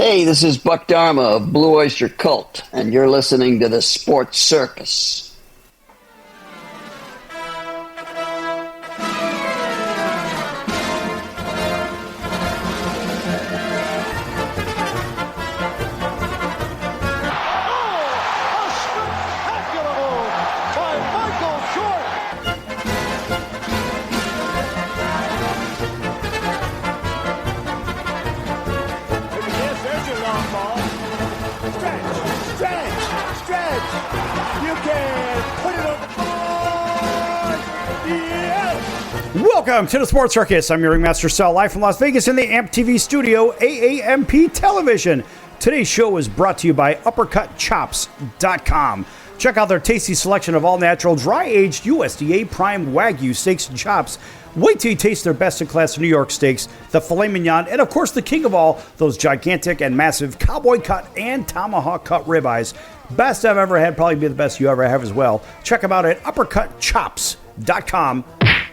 Hey, this is Buck Dharma of Blue Oyster Cult, and you're listening to the Sports Circus. Welcome to the Sports Circus. I'm your ringmaster Sal, live from Las Vegas in the AMP TV studio, AAMP Television. Today's show is brought to you by UppercutChops.com. Check out their tasty selection of all-natural, dry-aged USDA prime Wagyu steaks and chops. Wait till you taste their best-in-class New York steaks, the filet mignon, and of course the king of all, those gigantic and massive cowboy cut and tomahawk cut ribeyes. Best I've ever had, probably be the best you ever have as well. Check them out at UppercutChops.com.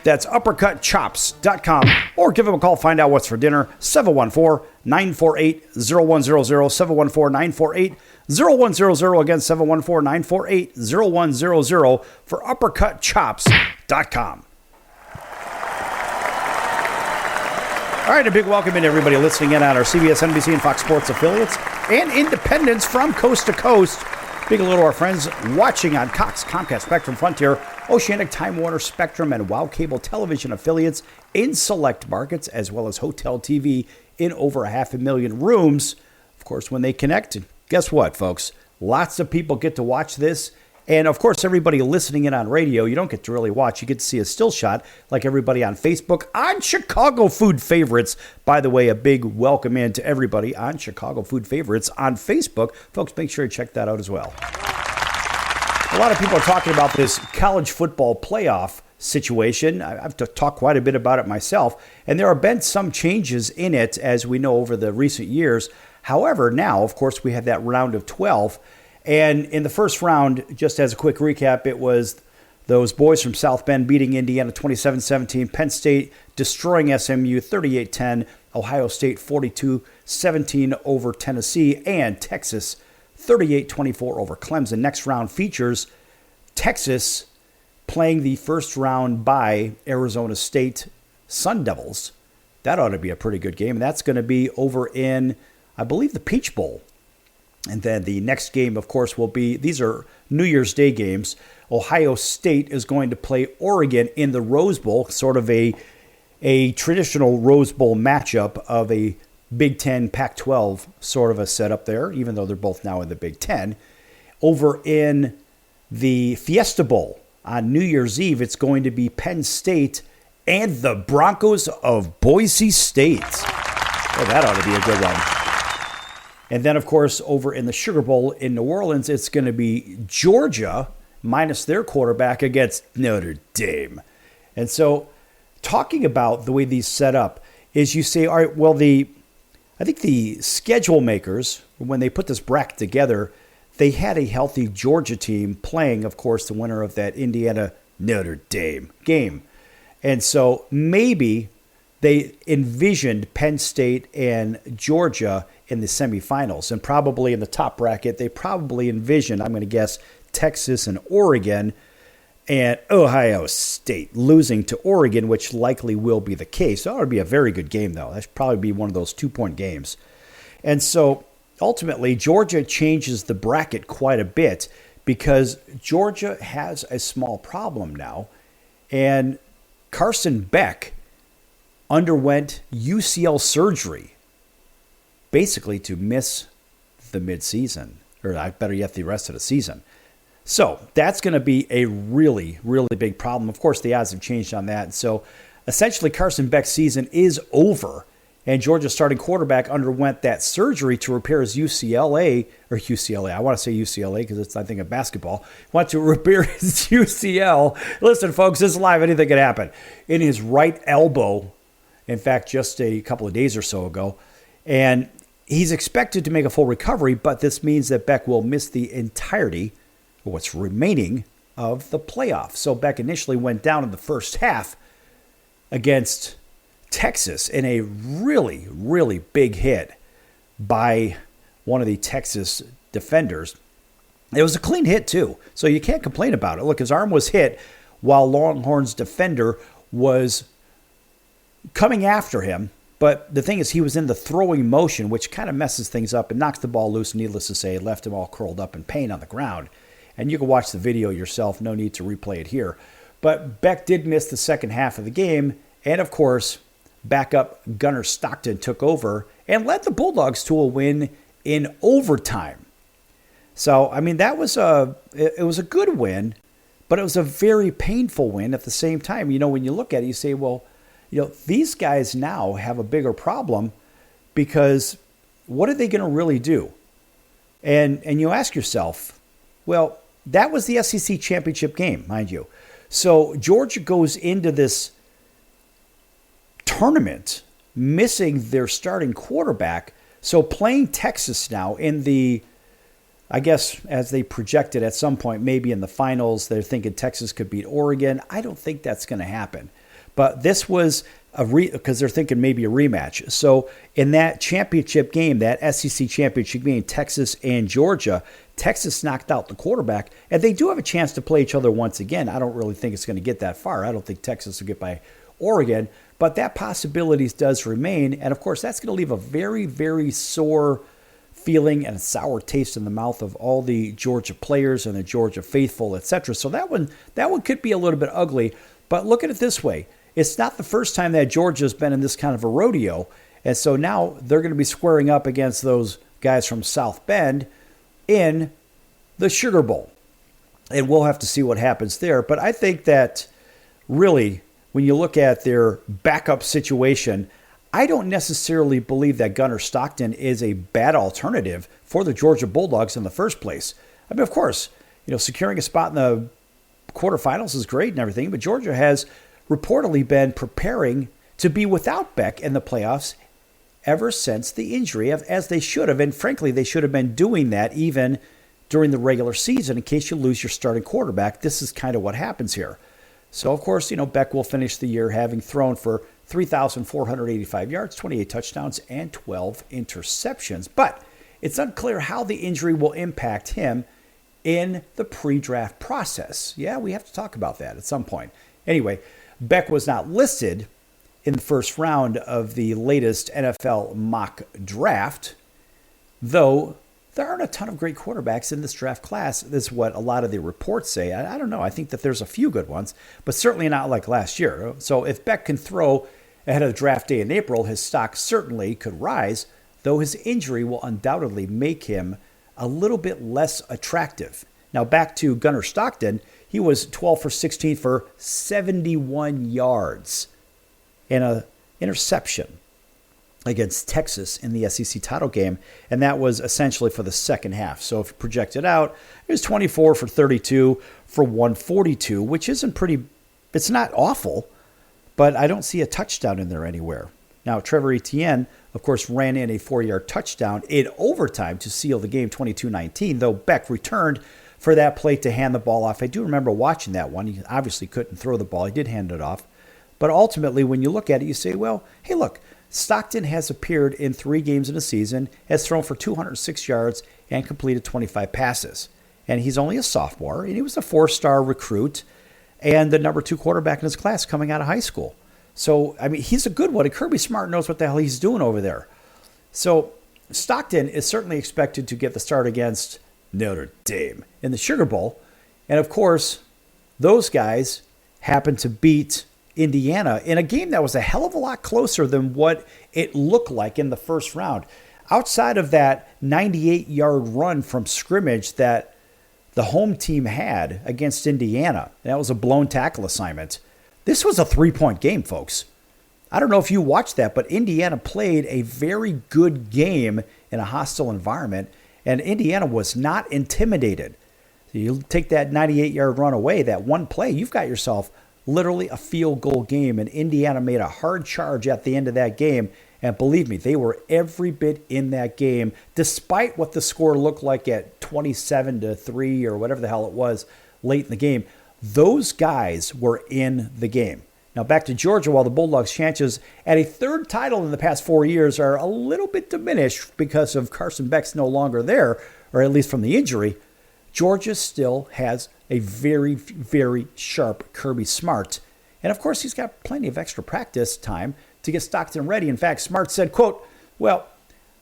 That's UppercutChops.com. Or give them a call, find out what's for dinner. 714-948-0100. 714-948-0100. Again, 714-948-0100 for UppercutChops.com. All right, a big welcome in everybody listening in on our CBS, NBC, and Fox Sports affiliates and independents from coast to coast. Big hello to our friends watching on Cox, Comcast, Spectrum, Frontier, Oceanic, Time Warner, Spectrum, and WOW Cable Television affiliates in select markets, as well as Hotel TV in over 500,000 rooms. Of course, when they connect, guess what, folks? Lots of people get to watch this. And, of course, everybody listening in on radio, you don't get to really watch. You get to see a still shot like everybody on Facebook on Chicago Food Favorites. By the way, a big welcome in to everybody on Chicago Food Favorites on Facebook. Folks, make sure you check that out as well. A lot of people are talking about this college football playoff situation. I've talked quite a bit about it myself. And there have been some changes in it, as we know, over the recent years. However, now, of course, we have that round of 12. And in the first round, just as a quick recap, it was those boys from South Bend beating Indiana 27-17, Penn State destroying SMU 38-10, Ohio State 42-17 over Tennessee, and Texas 38-24 over Clemson. Next round features Texas playing the first round by Arizona State Sun Devils. That ought to be a pretty good game. That's going to be over in, I believe, the Peach Bowl. And then the next game, of course, will be, these are New Year's Day games. Ohio State is going to play Oregon in the Rose Bowl, sort of a traditional Rose Bowl matchup of a Big Ten, Pac-12 sort of a setup there, even though they're both now in the Big Ten. Over in the Fiesta Bowl on New Year's Eve, it's going to be Penn State and the Broncos of Boise State. Oh, that ought to be a good one. And then, of course, over in the Sugar Bowl in New Orleans, it's going to be Georgia minus their quarterback against Notre Dame. And so talking about the way these set up is you say, all right, well, I think the schedule makers, when they put this bracket together, they had a healthy Georgia team playing, of course, the winner of that Indiana-Notre Dame game. And so maybe they envisioned Penn State and Georgia in the semifinals, and probably in the top bracket, they probably envisioned, I'm going to guess, Texas and Oregon and Ohio State losing to Oregon, which likely will be the case. That would be a very good game, though. That should probably be one of those 2-point games. And so, ultimately, Georgia changes the bracket quite a bit because Georgia has a small problem now, and Carson Beck underwent UCL surgery, basically to miss the midseason, or better yet, the rest of the season. So that's going to be a really, really big problem. Of course, the odds have changed on that. So essentially, Carson Beck's season is over, and Georgia's starting quarterback underwent that surgery to repair his UCLA. I want to say UCLA because it's, I think, of basketball. Want to repair his UCL. Listen, folks, this is live. Anything can happen. In his right elbow, in fact, just a couple of days or so ago. And he's expected to make a full recovery, but this means that Beck will miss the entirety of what's remaining of the playoffs. So Beck initially went down in the first half against Texas in a really, really big hit by one of the Texas defenders. It was a clean hit, too, so you can't complain about it. Look, his arm was hit while Longhorns defender was coming after him. But the thing is, he was in the throwing motion, which kind of messes things up and knocks the ball loose. Needless to say, it left him all curled up in pain on the ground. And you can watch the video yourself. No need to replay it here. But Beck did miss the second half of the game. And, of course, backup Gunnar Stockton took over and led the Bulldogs to a win in overtime. So, I mean, it was a good win, but it was a very painful win at the same time. You know, when you look at it, you say, well, you know, these guys now have a bigger problem because what are they going to really do? And you ask yourself, well, that was the SEC championship game, mind you. So Georgia goes into this tournament missing their starting quarterback. So playing Texas now in the, I guess, as they projected at some point, maybe in the finals, they're thinking Texas could beat Oregon. I don't think that's going to happen. But this was because they're thinking maybe a rematch. So in that championship game, that SEC championship game, Texas and Georgia, Texas knocked out the quarterback, and they do have a chance to play each other once again. I don't really think it's going to get that far. I don't think Texas will get by Oregon, but that possibility does remain. And, of course, that's going to leave a very, very sore feeling and a sour taste in the mouth of all the Georgia players and the Georgia faithful, etc. So that one could be a little bit ugly. But look at it this way. It's not the first time that Georgia's been in this kind of a rodeo. And so now they're going to be squaring up against those guys from South Bend in the Sugar Bowl. And we'll have to see what happens there. But I think that really, when you look at their backup situation, I don't necessarily believe that Gunnar Stockton is a bad alternative for the Georgia Bulldogs in the first place. I mean, of course, you know, securing a spot in the quarterfinals is great and everything, but Georgia has reportedly been preparing to be without Beck in the playoffs ever since the injury, as they should have. And frankly, they should have been doing that even during the regular season in case you lose your starting quarterback. This is kind of what happens here. So, of course, you know, Beck will finish the year having thrown for 3,485 yards, 28 touchdowns, and 12 interceptions. But it's unclear how the injury will impact him in the pre-draft process. Yeah, we have to talk about that at some point. Anyway, Beck was not listed in the first round of the latest NFL mock draft, though there aren't a ton of great quarterbacks in this draft class. This is what a lot of the reports say. I don't know. I think that there's a few good ones, but certainly not like last year. So if Beck can throw ahead of draft day in April, his stock certainly could rise, though his injury will undoubtedly make him a little bit less attractive. Now back to Gunnar Stockton. He was 12 for 16 for 71 yards and an interception against Texas in the SEC title game, and that was essentially for the second half. So if you project it out, it was 24 for 32 for 142, which isn't pretty, it's not awful, but I don't see a touchdown in there anywhere. Now, Trevor Etienne, of course, ran in a 4-yard touchdown in overtime to seal the game 22-19, though Beck returned for that play to hand the ball off. I do remember watching that one. He obviously couldn't throw the ball. He did hand it off. But ultimately, when you look at it, you say, well, hey, look, Stockton has appeared in 3 games in a season, has thrown for 206 yards, and completed 25 passes. And he's only a sophomore, and he was a 4-star recruit and the number 2 quarterback in his class coming out of high school. So, I mean, he's a good one. And Kirby Smart knows what the hell he's doing over there. So, Stockton is certainly expected to get the start against Notre Dame in the Sugar Bowl. And, of course, those guys happen to beat Indiana in a game that was a hell of a lot closer than what it looked like in the first round. Outside of that 98-yard run from scrimmage that the home team had against Indiana, that was a blown tackle assignment. This was a 3-point game, folks. I don't know if you watched that, but Indiana played a very good game in a hostile environment, and Indiana was not intimidated. So you take that 98-yard run away, that one play, you've got yourself literally a field goal game, and Indiana made a hard charge at the end of that game, and believe me, they were every bit in that game, despite what the score looked like at 27-3 or whatever the hell it was late in the game. Those guys were in the game. Now back to Georgia, while the Bulldogs' chances at a third title in the past 4 years are a little bit diminished because of Carson Beck's no longer there, or at least from the injury, Georgia still has a very, very sharp Kirby Smart. And of course, he's got plenty of extra practice time to get Stockton ready. In fact, Smart said, quote, "Well,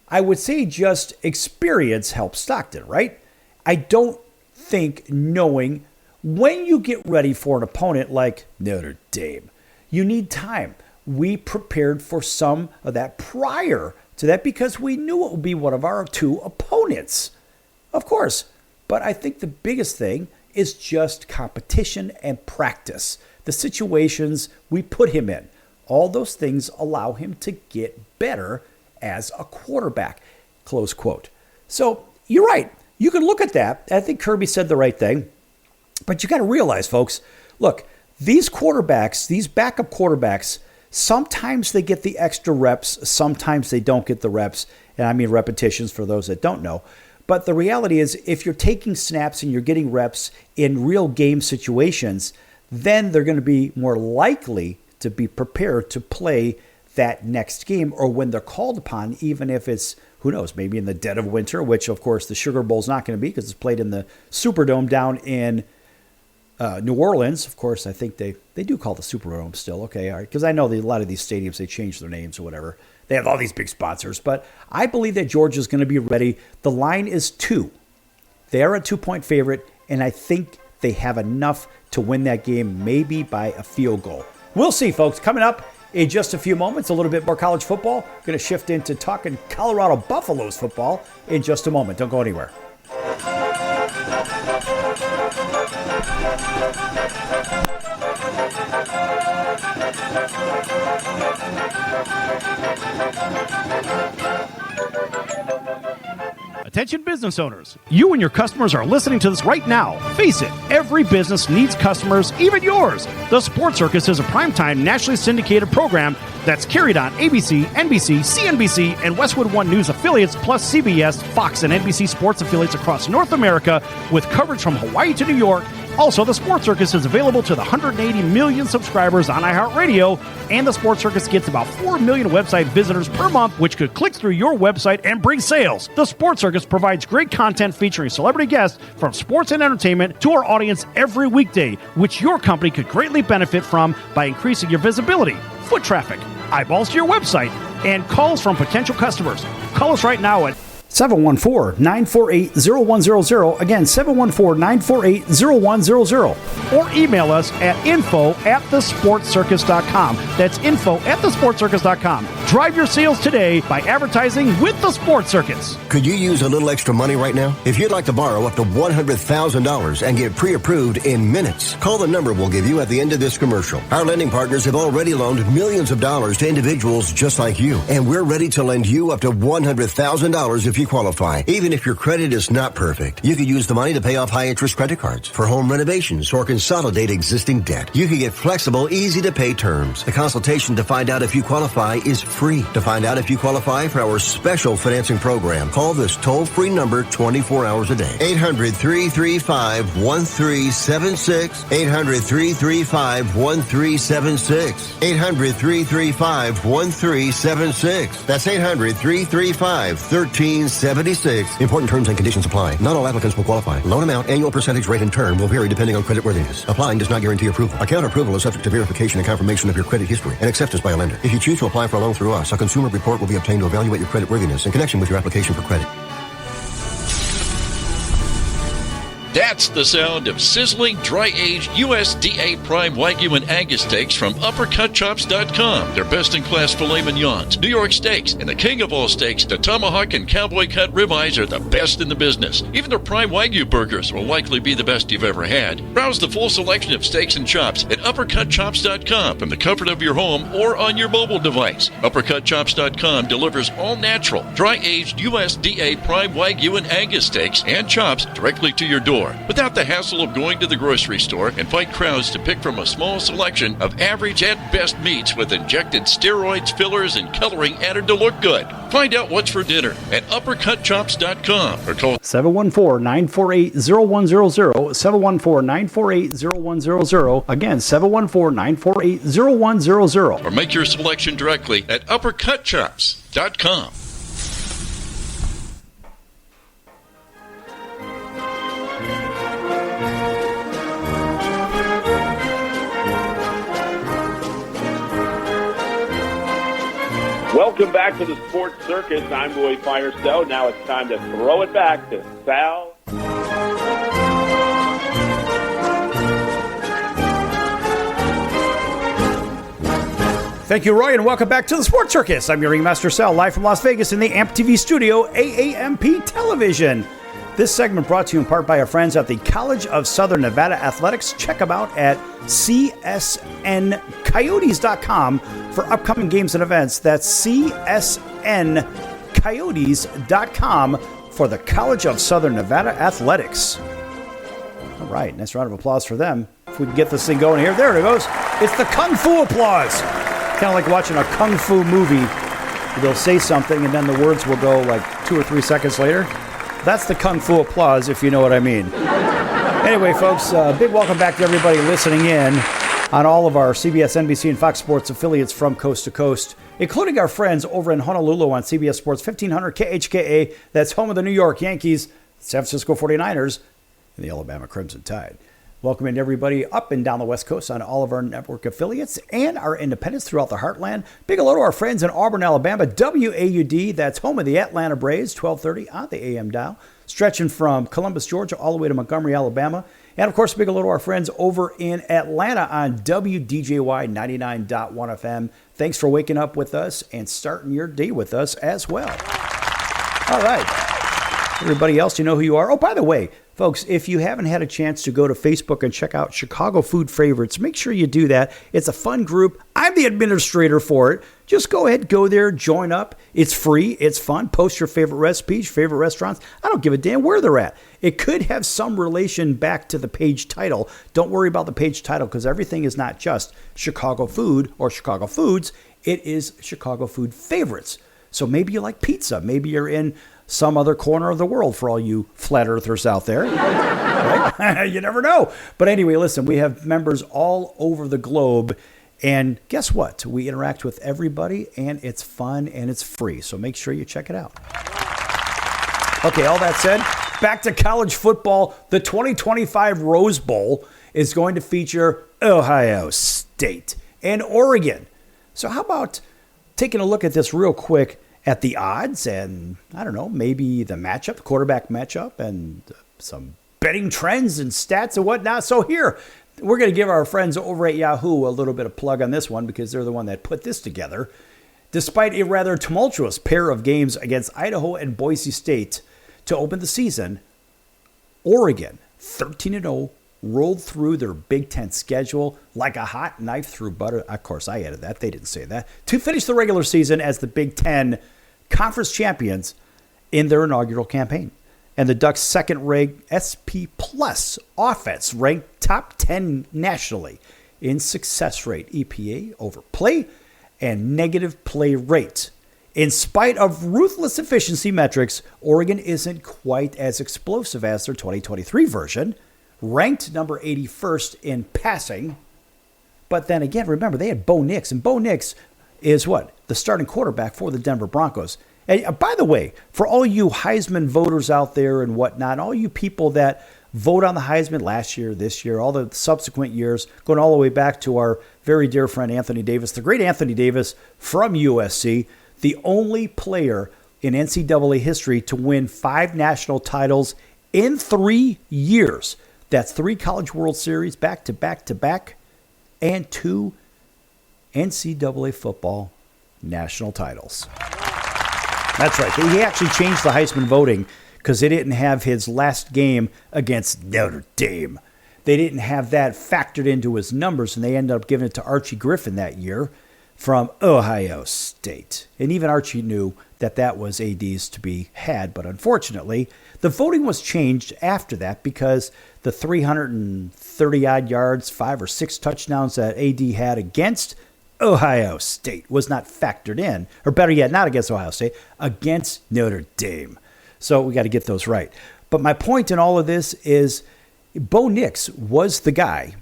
I would say just experience helps Stockton, right? I don't think knowing when you get ready for an opponent like Notre Dame, you need time. We prepared for some of that prior to that because we knew it would be one of our two opponents. Of course, but I think the biggest thing is just competition and practice. The situations we put him in, all those things allow him to get better as a quarterback," close quote. So you're right. You can look at that. I think Kirby said the right thing. But you got to realize, folks, look, these quarterbacks, these backup quarterbacks, sometimes they get the extra reps. Sometimes they don't get the reps. And I mean repetitions for those that don't know. But the reality is, if you're taking snaps and you're getting reps in real game situations, then they're going to be more likely to be prepared to play that next game, or when they're called upon, even if it's, who knows, maybe in the dead of winter, which of course the Sugar Bowl's not going to be because it's played in the Superdome down in New Orleans. Of course, I think they do call the Superdome still. Okay, all right, because I know a lot of these stadiums, they change their names or whatever. They have all these big sponsors, but I believe that Georgia's going to be ready. The line is 2. They are a 2-point favorite, and I think they have enough to win that game, maybe by a field goal. We'll see, folks. Coming up in just a few moments, a little bit more college football. Going to shift into talking Colorado Buffaloes football in just a moment. Don't go anywhere. Attention business owners, you and your customers are listening to this right now. Face it, every business needs customers, even yours. The Sports Circus is a primetime nationally syndicated program that's carried on ABC, NBC, CNBC, and Westwood One News affiliates, plus CBS, Fox, and NBC sports affiliates across North America, with coverage from Hawaii to New York. Also, the Sports Circus is available to the 180 million subscribers on iHeartRadio, and the Sports Circus gets about 4 million website visitors per month, which could click through your website and bring sales. The Sports Circus provides great content featuring celebrity guests from sports and entertainment to our audience every weekday, which your company could greatly benefit from by increasing your visibility, foot traffic, eyeballs to your website, and calls from potential customers. Call us right now at 714-948-0100. Again, 714-948-0100. Or email us at info@thesportscircus.com. That's info@thesportscircus.com. Drive your sales today by advertising with the Sports Circus. Could you use a little extra money right now? If you'd like to borrow up to $100,000 and get pre-approved in minutes, call the number we'll give you at the end of this commercial. Our lending partners have already loaned millions of dollars to individuals just like you, and we're ready to lend you up to $100,000 if you qualify. Even if your credit is not perfect, you could use the money to pay off high-interest credit cards, for home renovations, or consolidate existing debt. You can get flexible, easy-to-pay terms. The consultation to find out if you qualify is free. To find out if you qualify for our special financing program, call this toll-free number 24 hours a day. 800-335-1376. 800-335-1376. 800-335-1376. That's 800-335-1376. Important terms and conditions apply. Not all applicants will qualify. Loan amount, annual percentage rate, and term will vary depending on creditworthiness. Applying does not guarantee approval. Account approval is subject to verification and confirmation of your credit history and acceptance by a lender. If you choose to apply for a loan through us, a consumer report will be obtained to evaluate your creditworthiness in connection with your application for credit. That's the sound of sizzling, dry-aged USDA Prime Wagyu and Angus steaks from UppercutChops.com. Their best-in-class filet mignons, New York steaks, and the king of all steaks, the tomahawk and cowboy cut ribeyes are the best in the business. Even their Prime Wagyu burgers will likely be the best you've ever had. Browse the full selection of steaks and chops at UppercutChops.com from the comfort of your home or on your mobile device. UppercutChops.com delivers all-natural, dry-aged USDA Prime Wagyu and Angus steaks and chops directly to your door. store without the hassle of going to the grocery store and fight crowds to pick from a small selection of average at best meats with injected steroids, fillers, and coloring added to look good. Find out what's for dinner at uppercutchops.com or call 714-948-0100, 714-948-0100. Again, 714-948-0100. or make your selection directly at uppercutchops.com. Welcome back to the Sports Circus. I'm Roy Firestone. Now it's time to throw it back to Sal. Thank you, Roy, and welcome back to the Sports Circus. I'm your ringmaster, Sal, live from Las Vegas in the AMP TV studio, AAMP Television. This segment brought to you in part by our friends at the College of Southern Nevada Athletics. Check them out at csncoyotes.com for upcoming games and events. That's csncoyotes.com for the College of Southern Nevada Athletics. All right, nice round of applause for them. If we can get this thing going here. There it goes. It's the Kung Fu applause. Kind of like watching a Kung Fu movie. They'll say something and then the words will go like 2 or 3 seconds later. That's the Kung Fu applause, if you know what I mean. Anyway, folks, big welcome back to everybody listening in on all of our CBS, NBC, and Fox Sports affiliates from coast to coast, including our friends over in Honolulu on CBS Sports 1500 KHKA. That's home of the New York Yankees, San Francisco 49ers, and the Alabama Crimson Tide. Welcome in everybody up and down the West Coast on all of our network affiliates and our independents throughout the heartland. Big hello to our friends in Auburn, Alabama, WAUD. That's home of the Atlanta Braves, 1230 on the AM dial. Stretching from Columbus, Georgia, all the way to Montgomery, Alabama. And, of course, big hello to our friends over in Atlanta on WDJY 99.1 FM. Thanks for waking up with us and starting your day with us as well. All right. Everybody else, you know who you are. Oh, by the way, folks, if you haven't had a chance to go to Facebook and check out Chicago Food Favorites, make sure you do that. It's a fun group. I'm the administrator for it. Just go ahead, go there, join up. It's free. It's fun. Post your favorite recipes, favorite restaurants. I don't give a damn where they're at. It could have some relation back to the page title. Don't worry about the page title because everything is not just Chicago food or Chicago foods. It is Chicago Food Favorites. So maybe you like pizza. Maybe you're in some other corner of the world for all you flat earthers out there. Right? You never know. But anyway, listen, we have members all over the globe. And guess what? We interact with everybody, and it's fun, and it's free. So make sure you check it out. Okay, all that said, back to college football. The 2025 Rose Bowl is going to feature Ohio State and Oregon. So how about taking a look at this real quick at the odds and, I don't know, maybe the matchup, the quarterback matchup, and some betting trends and stats and whatnot. So here, we're going to give our friends over at Yahoo a little bit of plug on this one because they're the one that put this together. Despite a rather tumultuous pair of games against Idaho and Boise State to open the season, Oregon, 13-0, rolled through their Big Ten schedule like a hot knife through butter. Of course, I added that. They didn't say that. To finish the regular season as the Big Ten conference champions in their inaugural campaign. And the Ducks' second-ranked SP Plus offense ranked top 10 nationally in success rate, EPA over play, and negative play rate. In spite of ruthless efficiency metrics, Oregon isn't quite as explosive as their 2023 version, ranked number 81st in passing. But then again, remember, they had Bo Nix, and Bo Nix is what? The starting quarterback for the Denver Broncos. And by the way, for all you Heisman voters out there and whatnot, all you people that vote on the Heisman last year, this year, all the subsequent years, going all the way back to our very dear friend Anthony Davis, the great Anthony Davis from USC, the only player in NCAA history to win 5 national titles in 3 years. That's 3 College World Series back to back to back and 2 NCAA football national titles. That's right. He actually changed the Heisman voting because they didn't have his last game against Notre Dame. They didn't have that factored into his numbers, and they ended up giving it to Archie Griffin that year. from Ohio State. And even Archie knew that that was AD's to be had, but unfortunately, the voting was changed after that because the 330-odd yards, 5 or 6 touchdowns that AD had against Ohio State was not factored in, or better yet, not against Ohio State, against Notre Dame. So we got to get those right. But my point in all of this is Bo Nix was the guy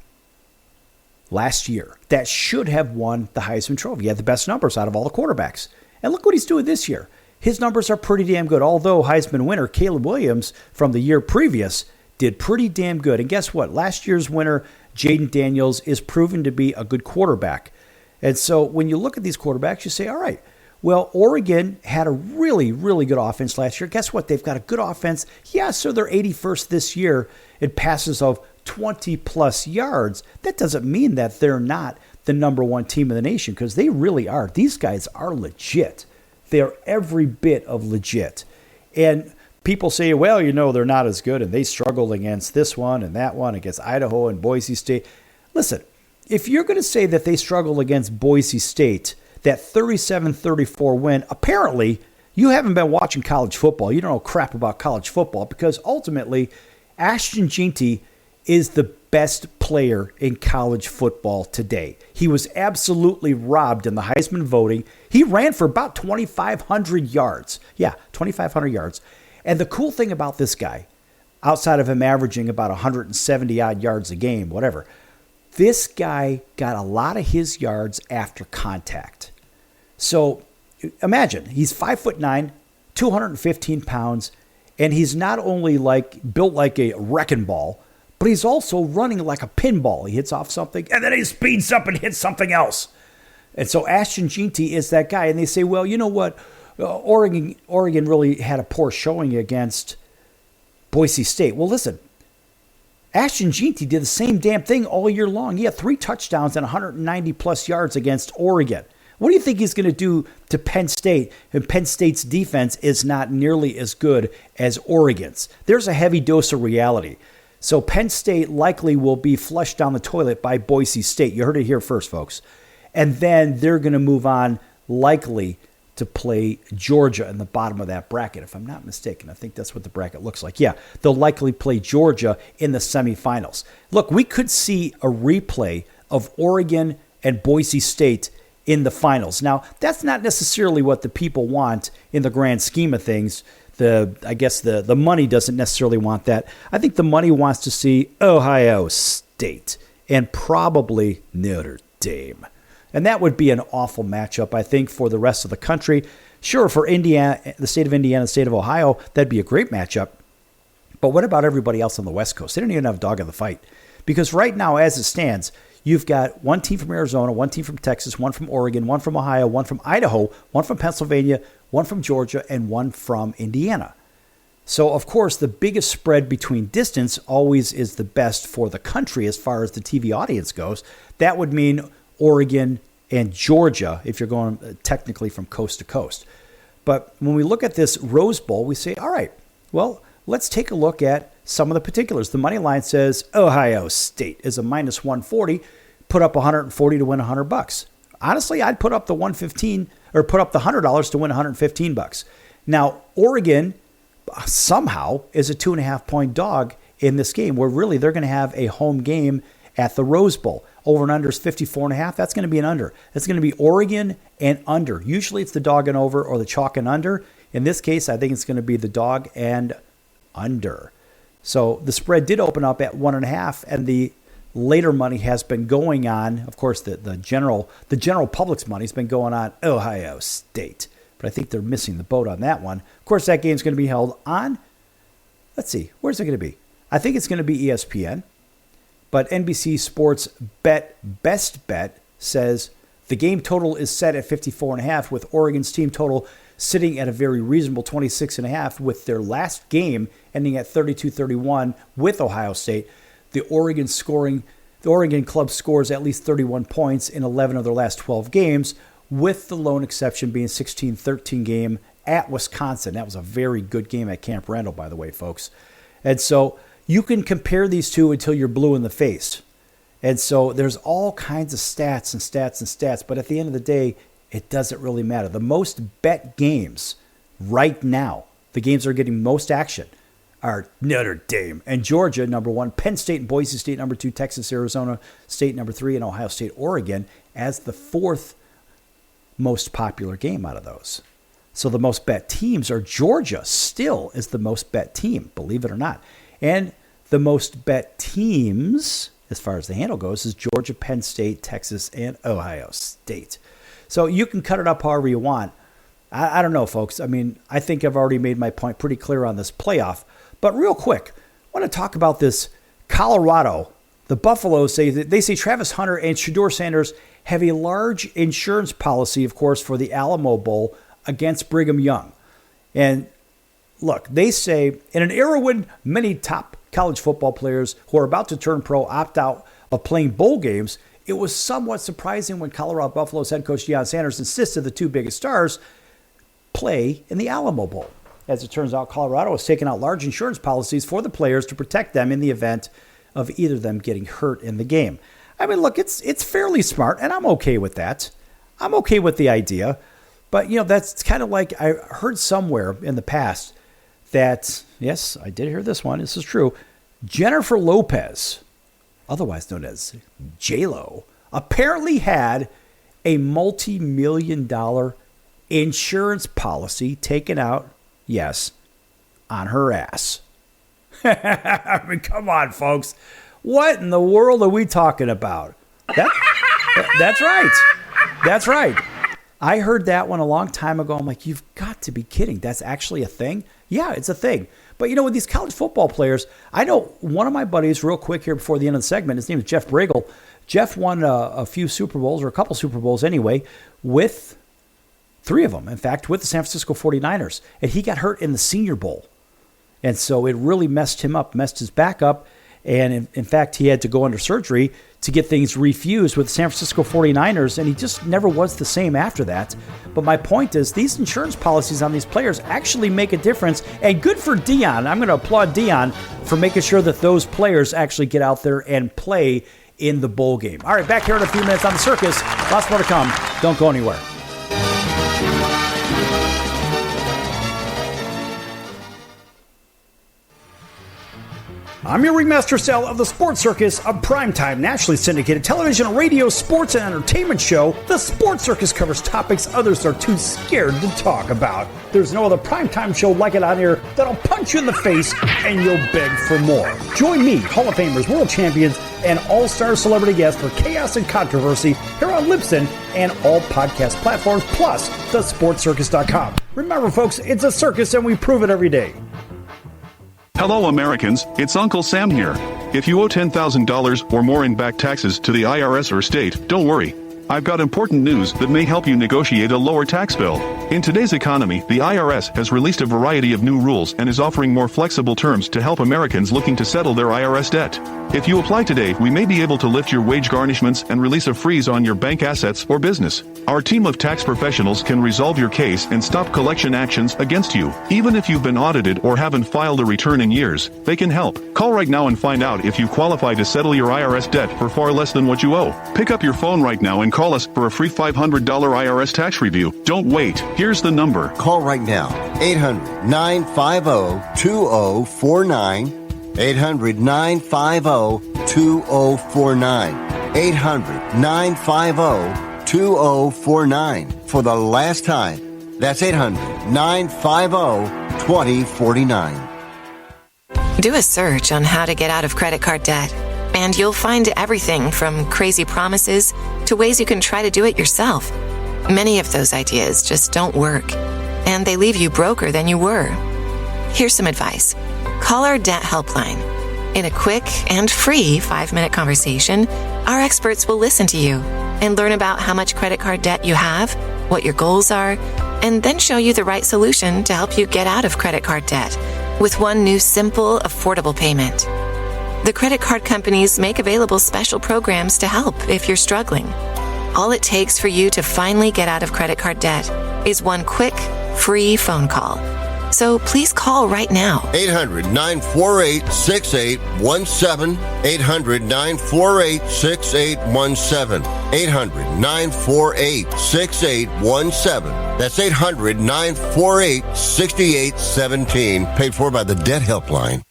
last year that should have won the Heisman Trophy. He had the best numbers out of all the quarterbacks. And look what he's doing this year. His numbers are pretty damn good, although Heisman winner Caleb Williams from the year previous did pretty damn good. And guess what? Last year's winner, Jaden Daniels, is proven to be a good quarterback. And so when you look at these quarterbacks, you say, all right, well, Oregon had a really, really good offense last year. Guess what? They've got a good offense. Yeah, so they're 81st this year in passes of 20-plus yards. That doesn't mean that they're not the number one team in the nation, because they really are. These guys are legit. They're every bit of legit. And people say, well, they're not as good, and they struggled against this one and that one, against Idaho and Boise State. Listen, if you're going to say that they struggled against Boise State, that 37-34 win, apparently you haven't been watching college football. You don't know crap about college football, because ultimately Ashton Jeanty is the best player in college football today. He was absolutely robbed in the Heisman voting. He ran for about 2,500 yards. Yeah, 2,500 yards. And the cool thing about this guy, outside of him averaging about 170-odd yards a game, whatever, this guy got a lot of his yards after contact. So imagine, he's 5'9", 215 pounds, and he's not only built like a wrecking ball, but he's also running like a pinball. He hits off something, and then he speeds up and hits something else. And so Ashton Jeanty is that guy. And they say, well, you know what? Oregon really had a poor showing against Boise State. Well, listen, Ashton Jeanty did the same damn thing all year long. He had 3 touchdowns and 190-plus yards against Oregon. What do you think he's going to do to Penn State? And Penn State's defense is not nearly as good as Oregon's. There's a heavy dose of reality. So Penn State likely will be flushed down the toilet by Boise State. You heard it here first, folks. And then they're going to move on likely to play Georgia in the bottom of that bracket, if I'm not mistaken. I think that's what the bracket looks like. Yeah, they'll likely play Georgia in the semifinals. Look, we could see a replay of Oregon and Boise State in the finals. Now, that's not necessarily what the people want in the grand scheme of things. I guess the money doesn't necessarily want that. I think the money wants to see Ohio State and probably Notre Dame. And that would be an awful matchup, I think, for the rest of the country. Sure, for Indiana, the state of Indiana, the state of Ohio, that'd be a great matchup. But what about everybody else on the West Coast? They don't even have a dog in the fight. Because right now, as it stands, you've got one team from Arizona, one team from Texas, one from Oregon, one from Ohio, one from Idaho, one from Pennsylvania, one from Georgia, and one from Indiana. So, of course, the biggest spread between distance always is the best for the country as far as the TV audience goes. That would mean Oregon and Georgia, if you're going technically from coast to coast. But when we look at this Rose Bowl, we say, all right, well, let's take a look at some of the particulars. The money line says Ohio State is a minus 140, put up 140 to win $100. Honestly, I'd put up the 115 or put up the $100 to win $115. Now, Oregon somehow is a 2.5-point dog in this game, where really they're going to have a home game at the Rose Bowl. Over and under is 54.5. That's going to be an under. That's going to be Oregon and under. Usually it's the dog and over or the chalk and under. In this case, I think it's going to be the dog and under. So the spread did open up at 1.5, and the later money has been going on. Of course, the general public's money has been going on Ohio State. But I think they're missing the boat on that one. Of course, that game's going to be held on, let's see, where's it going to be? I think it's going to be ESPN. But NBC Sports Best Bet says the game total is set at 54.5, with Oregon's team total sitting at a very reasonable 26.5, with their last game ending at 32-31 with Ohio State. The Oregon club scores at least 31 points in 11 of their last 12 games, with the lone exception being 16-13 game at Wisconsin. That was a very good game at Camp Randall, by the way, folks. And so you can compare these two until you're blue in the face. And so there's all kinds of stats and stats and stats. But at the end of the day, it doesn't really matter. The most bet games right now, the games that are getting most action, are Notre Dame and Georgia, number 1, Penn State and Boise State, number 2, Texas, Arizona State, number 3, and Ohio State, Oregon, as the 4th most popular game out of those. So the most bet teams are Georgia, still is the most bet team, believe it or not. And the most bet teams, as far as the handle goes, is Georgia, Penn State, Texas, and Ohio State. So you can cut it up however you want. I don't know, folks. I mean, I think I've already made my point pretty clear on this playoff. But real quick, I want to talk about this Colorado. The Buffaloes say Travis Hunter and Shedeur Sanders have a large insurance policy, of course, for the Alamo Bowl against Brigham Young. And look, they say in an era when many top college football players who are about to turn pro opt out of playing bowl games, it was somewhat surprising when Colorado Buffaloes head coach Deion Sanders insisted the 2 biggest stars play in the Alamo Bowl. As it turns out, Colorado has taken out large insurance policies for the players to protect them in the event of either of them getting hurt in the game. I mean, look, it's fairly smart, and I'm okay with that. I'm okay with the idea. But, that's kind of like I heard somewhere in the past that, yes, I did hear this one. This is true. Jennifer Lopez, otherwise known as J-Lo, apparently had a multi-million-dollar insurance policy taken out, yes, on her ass. I mean, come on, folks. What in the world are we talking about? That's right. That's right. I heard that one a long time ago. I'm like, you've got to be kidding. That's actually a thing? Yeah, it's a thing. But, with these college football players, I know one of my buddies, real quick here before the end of the segment, his name is Jeff Bregel. Jeff won a few Super Bowls, or a couple Super Bowls anyway, with 3 of them, in fact, with the San Francisco 49ers. And he got hurt in the Senior Bowl. And so it really messed him up, messed his back up. And in fact, he had to go under surgery to get things refused with the San Francisco 49ers, and he just never was the same after that. But my point is, these insurance policies on these players actually make a difference, and good for Deion. I'm going to applaud Deion for making sure that those players actually get out there and play in the bowl game. All right, back here in a few minutes on the Circus. Lots more to come. Don't go anywhere. I'm your ringmaster Sal of the Sports Circus, a primetime, nationally syndicated television, radio, sports, and entertainment show. The Sports Circus covers topics others are too scared to talk about. There's no other primetime show like it on here that'll punch you in the face and you'll beg for more. Join me, Hall of Famers, world champions, and all-star celebrity guests for chaos and controversy here on Libsyn and all podcast platforms, plus thesportscircus.com. Remember, folks, it's a circus and we prove it every day. Hello, Americans. It's Uncle Sam here. If you owe $10,000 or more in back taxes to the IRS or state, don't worry. I've got important news that may help you negotiate a lower tax bill. In today's economy, the IRS has released a variety of new rules and is offering more flexible terms to help Americans looking to settle their IRS debt. If you apply today, we may be able to lift your wage garnishments and release a freeze on your bank assets or business. Our team of tax professionals can resolve your case and stop collection actions against you. Even if you've been audited or haven't filed a return in years, they can help. Call right now and find out if you qualify to settle your IRS debt for far less than what you owe. Pick up your phone right now and call us for a free $500 IRS tax review. Don't wait. Here's the number. Call right now. 800-950-2049. 800-950-2049. 800-950-2049. For the last time. That's 800-950-2049. Do a search on how to get out of credit card debt, and you'll find everything from crazy promises to ways you can try to do it yourself. Many of those ideas just don't work, and they leave you broker than you were. Here's some advice. Call our debt helpline. In a quick and free 5-minute conversation, our experts will listen to you and learn about how much credit card debt you have, what your goals are, and then show you the right solution to help you get out of credit card debt with one new simple, affordable payment. The credit card companies make available special programs to help if you're struggling. All it takes for you to finally get out of credit card debt is one quick, free phone call. So please call right now. 800-948-6817. 800-948-6817. 800-948-6817. That's 800-948-6817. Paid for by the Debt Helpline.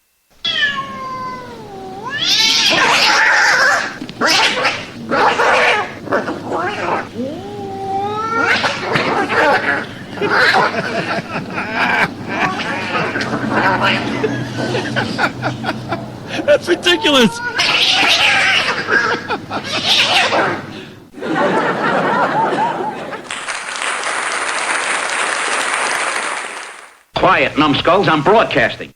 That's ridiculous. Quiet, numbskulls, I'm broadcasting.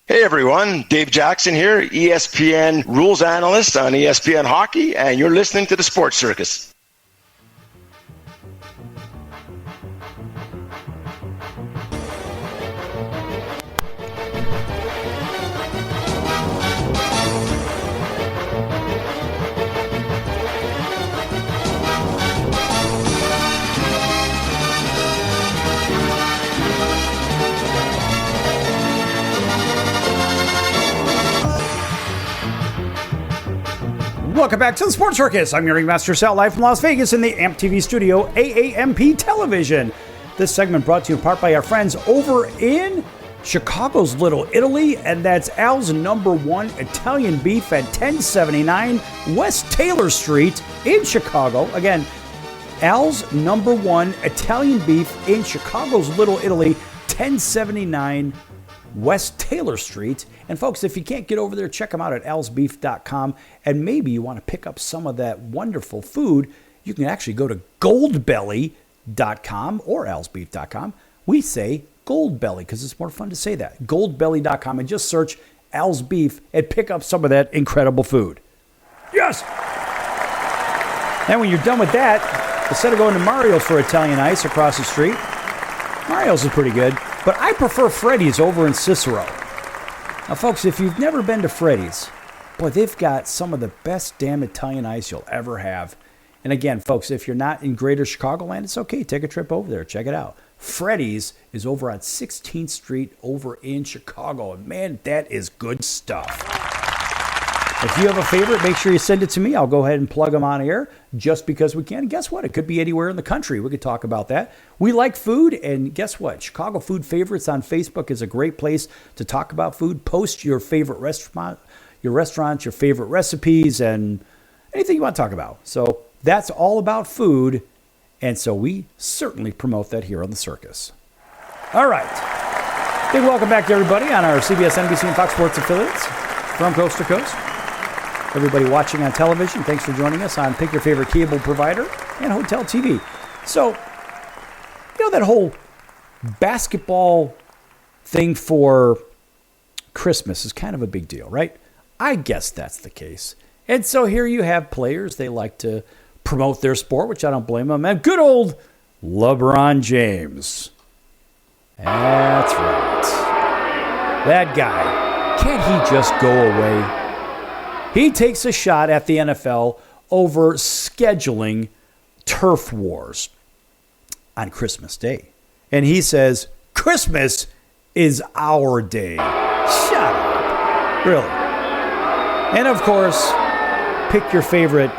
Hey everyone, Dave Jackson here, ESPN rules analyst on ESPN Hockey, and you're listening to the Sports Circus. Welcome back to the Sports Circus. I'm your ringmaster, Sal, live from Las Vegas in the AMP TV studio, AAMP Television. This segment brought to you in part by our friends over in Chicago's Little Italy, and that's Al's #1 Italian beef at 1079 West Taylor Street in Chicago. Again, Al's #1 Italian beef in Chicago's Little Italy, 1079 West Taylor Street. And folks, if you can't get over there, check them out at alsbeef.com. And maybe you want to pick up some of that wonderful food, you can actually go to goldbelly.com or alsbeef.com. We say Goldbelly because it's more fun to say that. Goldbelly.com, and just search Al's Beef and pick up some of that incredible food. Yes! And when you're done with that, instead of going to Mario's for Italian ice across the street, Mario's is pretty good, but I prefer Freddy's over in Cicero. Now, folks, if you've never been to Freddy's, boy, they've got some of the best damn Italian ice you'll ever have. And again, folks, if you're not in greater Chicagoland, it's okay. Take a trip over there. Check it out. Freddy's is over on 16th Street over in Chicago. And man, that is good stuff. If you have a favorite, make sure you send it to me. I'll go ahead and plug them on air just because we can. And guess what? It could be anywhere in the country. We could talk about that. We like food, and guess what? Chicago Food Favorites on Facebook is a great place to talk about food. Post your favorite restaurants, your favorite recipes, and anything you want to talk about. So that's all about food, and so we certainly promote that here on the circus. All right. Big welcome back to everybody on our CBS, NBC, and Fox Sports affiliates from coast to coast. Everybody watching on television, thanks for joining us on Pick Your Favorite Cable Provider and Hotel TV. So, you know that whole basketball thing for Christmas is kind of a big deal, right? I guess that's the case. And so here you have players, they like to promote their sport, which I don't blame them. And good old LeBron James. That's right. That guy, can't he just go away? He takes a shot at the NFL over scheduling turf wars on Christmas Day. And he says, Christmas is our day. Shut up. Really. And of course, pick your favorite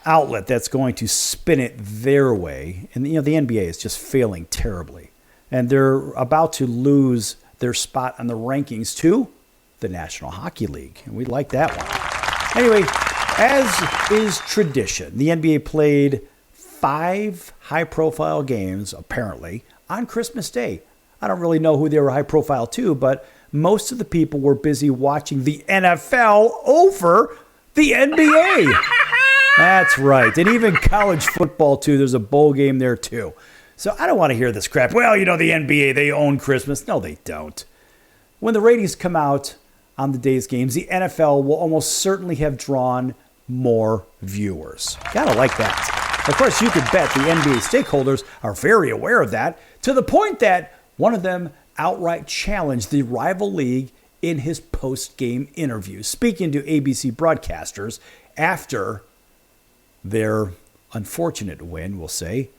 outlet that's going to spin it their way. And the NBA is just failing terribly. And they're about to lose their spot on the rankings to the National Hockey League, and we like that one. Anyway, as is tradition, the NBA played 5 high-profile games, apparently, on Christmas Day. I don't really know who they were high-profile to, but most of the people were busy watching the NFL over the NBA. That's right, and even college football, too. There's a bowl game there, too. So I don't want to hear this crap. Well, you know, the NBA, they own Christmas. No, they don't. When the ratings come out on the day's games, the NFL will almost certainly have drawn more viewers. Gotta like that. Of course, you could bet the NBA stakeholders are very aware of that, to the point that one of them outright challenged the rival league in his post-game interview, speaking to ABC broadcasters after their unfortunate win, we'll say.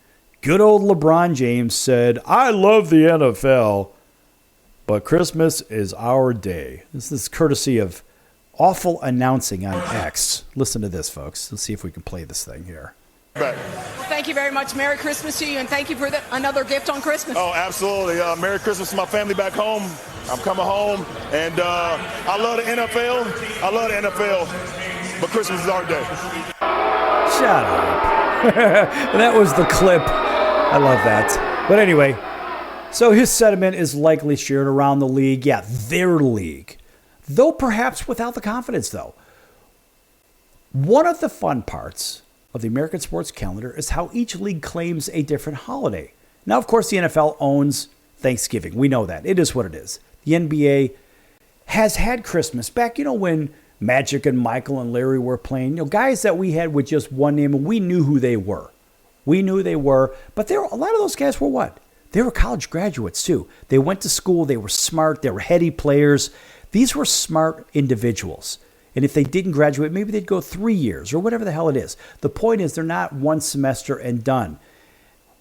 Good old LeBron James said, I love the NFL, but Christmas is our day. This is courtesy of awful announcing on X. Listen to this, folks. Let's see if we can play this thing here. Well, thank you very much. Merry Christmas to you, and thank you for another gift on Christmas. Oh, absolutely. Merry Christmas to my family back home. I'm coming home, and I love the NFL. But Christmas is our day. Shut up. That was the clip. I love that. But anyway, so his sentiment is likely shared around the league. Yeah, their league. Though perhaps without the confidence, though. One of the fun parts of the American sports calendar is how each league claims a different holiday. Now, of course, the NFL owns Thanksgiving. We know that. It is what it is. The NBA has had Christmas back, when Magic and Michael and Larry were playing. Guys that we had with just one name, and we knew who they were. But a lot of those guys were what? They were college graduates, too. They went to school. They were smart. They were heady players. These were smart individuals. And if they didn't graduate, maybe they'd go 3 years or whatever the hell it is. The point is they're not one semester and done.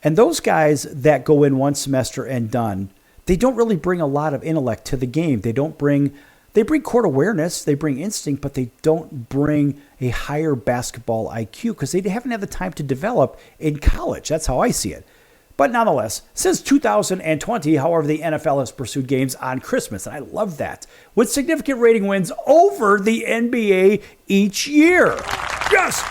And those guys that go in one semester and done, they don't really bring a lot of intellect to the game. They bring court awareness, they bring instinct, but they don't bring a higher basketball IQ because they haven't had the time to develop in college. That's how I see it. But nonetheless, since 2020, however, the NFL has pursued games on Christmas, and I love that, with significant rating wins over the NBA each year. Yes!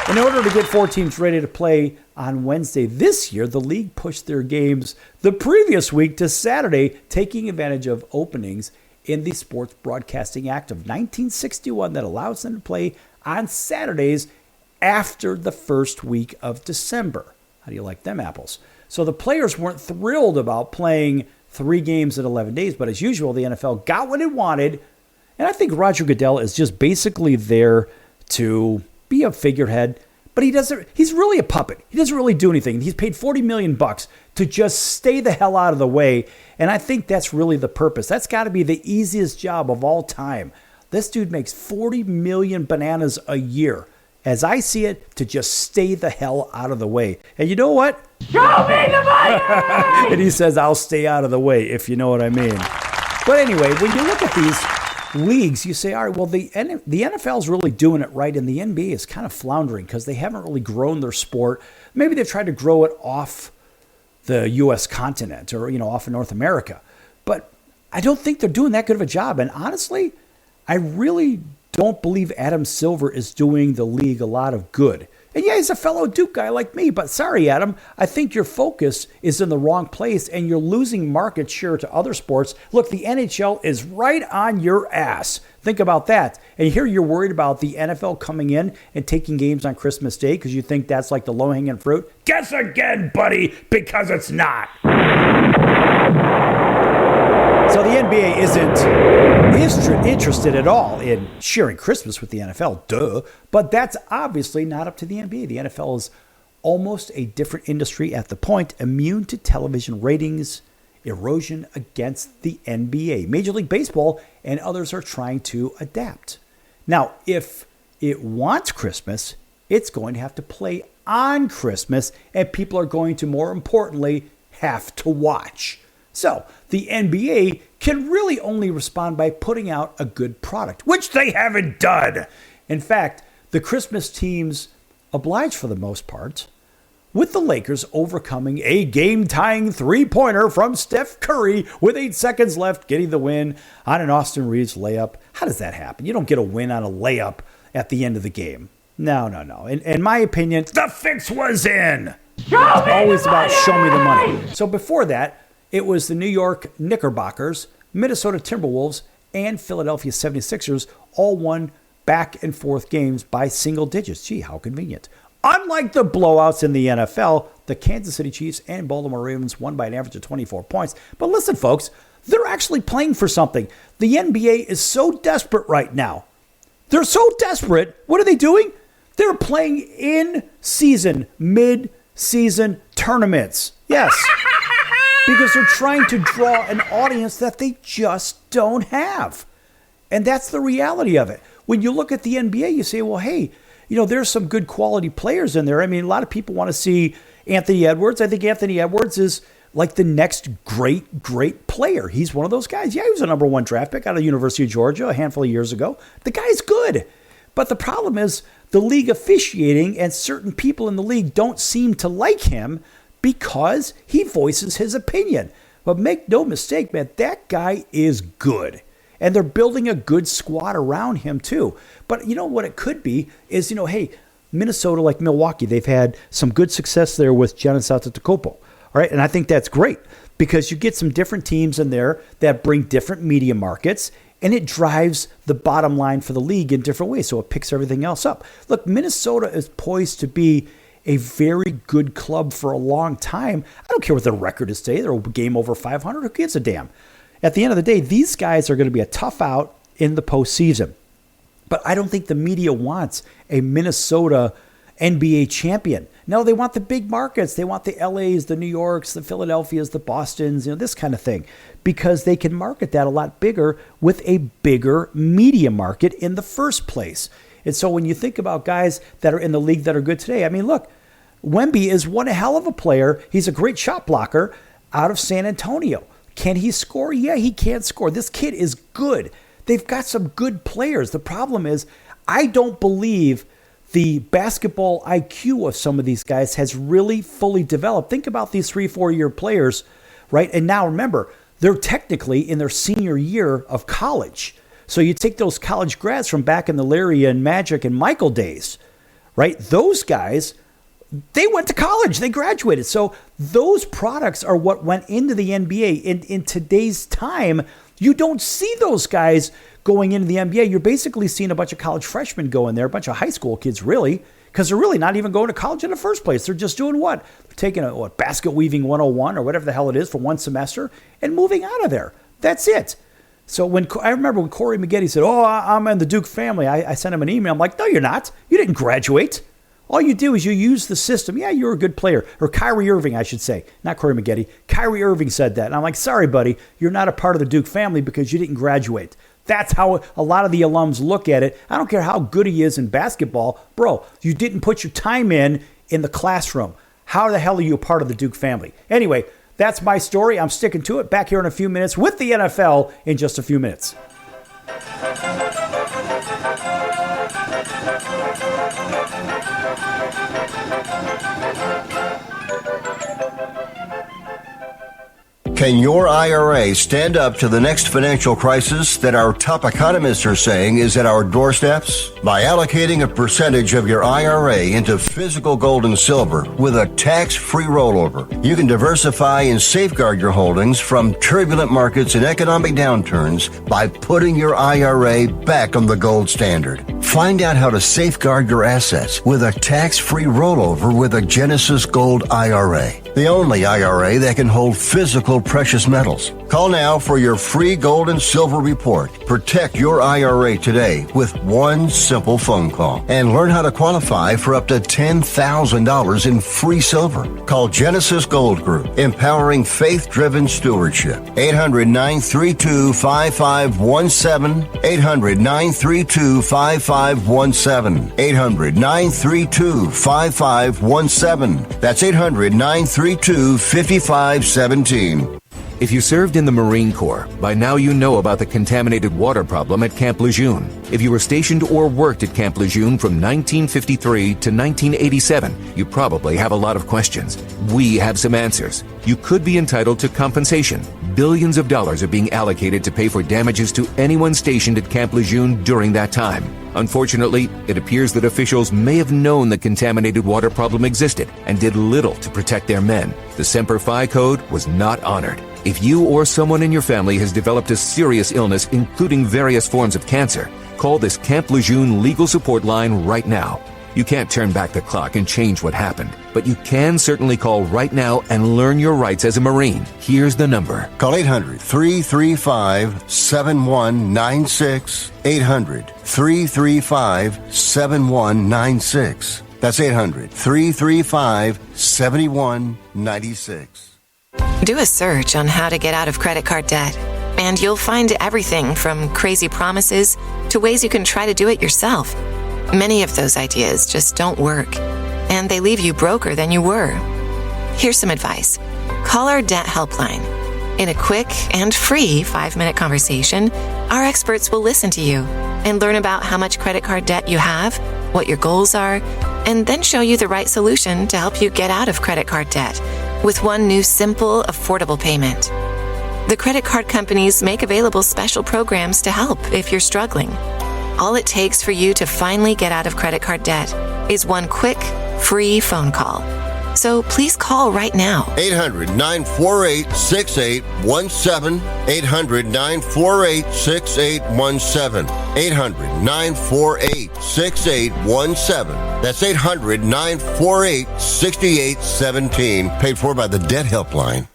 In order to get 4 teams ready to play on Wednesday this year, the league pushed their games the previous week to Saturday, taking advantage of openings in the Sports Broadcasting Act of 1961 that allows them to play on Saturdays after the first week of December. How do you like them apples? So the players weren't thrilled about playing 3 games in 11 days, but as usual, the NFL got what it wanted. And I think Roger Goodell is just basically there to be a figurehead, but he's really a puppet. He doesn't really do anything. He's paid $40 million to just stay the hell out of the way. And I think that's really the purpose. That's got to be the easiest job of all time. This dude makes 40 million bananas a year. As I see it, to just stay the hell out of the way. And you know what? Show me the money! And he says, I'll stay out of the way, if you know what I mean. But anyway, when you look at these leagues, you say, all right, well, the NFL's really doing it right, and the NBA is kind of floundering because they haven't really grown their sport. Maybe they've tried to grow it off the U.S. continent or, off of North America. But I don't think they're doing that good of a job. And honestly, I really don't believe Adam Silver is doing the league a lot of good. And yeah, he's a fellow Duke guy like me, but sorry, Adam, I think your focus is in the wrong place and you're losing market share to other sports. Look, the NHL is right on your ass. Think about that. And here you're worried about the NFL coming in and taking games on Christmas Day because you think that's like the low-hanging fruit. Guess again, buddy, because it's not. So the NBA isn't interested at all in sharing Christmas with the NFL, duh. But that's obviously not up to the NBA. The NFL is almost a different industry at the point, immune to television ratings erosion against the NBA. Major League Baseball and others are trying to adapt. Now, if it wants Christmas, it's going to have to play on Christmas, and people are going to, more importantly, have to watch. So the NBA can really only respond by putting out a good product, which they haven't done. In fact, the Christmas teams oblige for the most part, with the Lakers overcoming a game-tying three-pointer from Steph Curry with 8 seconds left, getting the win on an Austin Reeves layup. How does that happen? You don't get a win on a layup at the end of the game. No. In my opinion, the fix was in. It's always about show me the money. So before that, it was the New York Knickerbockers, Minnesota Timberwolves, and Philadelphia 76ers all won back and forth games by single digits. Gee, how convenient. Unlike the blowouts in the NFL, the Kansas City Chiefs and Baltimore Ravens won by an average of 24 points. But listen, folks, they're actually playing for something. The NBA is so desperate right now. They're so desperate. What are they doing? They're playing in-season, mid-season tournaments. Yes. Because they're trying to draw an audience that they just don't have. And that's the reality of it. When you look at the NBA, you say, well, hey, there's some good quality players in there. I mean, a lot of people want to see Anthony Edwards. I think Anthony Edwards is like the next great player. He's one of those guys. Yeah, he was a number 1 draft pick out of the University of Georgia a handful of years ago. The guy's good. But the problem is the league officiating and certain people in the league don't seem to like him because he voices his opinion. But make no mistake, man, that guy is good. And they're building a good squad around him too. But you know what it could be is, hey, Minnesota, like Milwaukee, they've had some good success there with Giannis Antetokounmpo. All right, and I think that's great because you get some different teams in there that bring different media markets, and it drives the bottom line for the league in different ways, so it picks everything else up. Look, Minnesota is poised to be a very good club for a long time. I don't care what their record is today. They're a game over 500. Who gives a damn? At the end of the day, these guys are going to be a tough out in the postseason. But I don't think the media wants a Minnesota NBA champion. No, they want the big markets. They want the LAs, the New Yorks, the Philadelphias, the Bostons, this kind of thing, because they can market that a lot bigger with a bigger media market in the first place. And so when you think about guys that are in the league that are good today, I mean, look, Wemby is one hell of a player. He's a great shot blocker out of San Antonio. Can he score? Yeah, he can score. This kid is good. They've got some good players. The problem is I don't believe the basketball IQ of some of these guys has really fully developed. Think about these 3-4 year players, right? And now remember, they're technically in their senior year of college. So you take those college grads from back in the Larry and Magic and Michael days, right? Those guys, they went to college. They graduated. So those products are what went into the NBA. In today's time, you don't see those guys going into the NBA. You're basically seeing a bunch of college freshmen go in there, a bunch of high school kids, really, because they're really not even going to college in the first place. They're just doing what? They're taking a basket weaving 101 or whatever the hell it is for one semester and moving out of there. That's it. So I remember when Corey Maggette said, I'm in the Duke family, I sent him an email. I'm like, no, you're not. You didn't graduate. All you do is you use the system. Yeah, you're a good player. Or Kyrie Irving, I should say. Not Corey Maggette. Kyrie Irving said that. And I'm like, sorry, buddy, you're not a part of the Duke family because you didn't graduate. That's how a lot of the alums look at it. I don't care how good he is in basketball. Bro, you didn't put your time in the classroom. How the hell are you a part of the Duke family? Anyway, that's my story. I'm sticking to it. Back here in a few minutes with the NFL in just a few minutes. Can your IRA stand up to the next financial crisis that our top economists are saying is at our doorsteps? By allocating a percentage of your IRA into physical gold and silver with a tax-free rollover, you can diversify and safeguard your holdings from turbulent markets and economic downturns by putting your IRA back on the gold standard. Find out how to safeguard your assets with a tax-free rollover with a Genesis Gold IRA, the only IRA that can hold physical precious metals. Call now for your free gold and silver report. Protect your IRA today with one simple phone call and learn how to qualify for up to $10,000 in free silver. Call Genesis Gold Group, empowering faith-driven stewardship. 800-932-5517. 800-932-5517. 800-932-5517. That's 800-932-5517. If you served in the Marine Corps, by now you know about the contaminated water problem at Camp Lejeune. If you were stationed or worked at Camp Lejeune from 1953 to 1987, you probably have a lot of questions. We have some answers. You could be entitled to compensation. Billions of dollars are being allocated to pay for damages to anyone stationed at Camp Lejeune during that time. Unfortunately, it appears that officials may have known the contaminated water problem existed and did little to protect their men. The Semper Fi code was not honored. If you or someone in your family has developed a serious illness, including various forms of cancer, call this Camp Lejeune legal support line right now. You can't turn back the clock and change what happened, but you can certainly call right now and learn your rights as a Marine. Here's the number. Call 800-335-7196. 800-335-7196. That's 800-335-7196. Do a search on how to get out of credit card debt, and you'll find everything from crazy promises to ways you can try to do it yourself. Many of those ideas just don't work, and they leave you broker than you were. Here's some advice. Call our debt helpline. In a quick and free 5-minute conversation, our experts will listen to you and learn about how much credit card debt you have, what your goals are, and then show you the right solution to help you get out of credit card debt with one new simple, affordable payment. The credit card companies make available special programs to help if you're struggling. All it takes for you to finally get out of credit card debt is one quick, free phone call. So please call right now. 800-948-6817. 800-948-6817. 800-948-6817. That's 800-948-6817. Paid for by the Debt Helpline.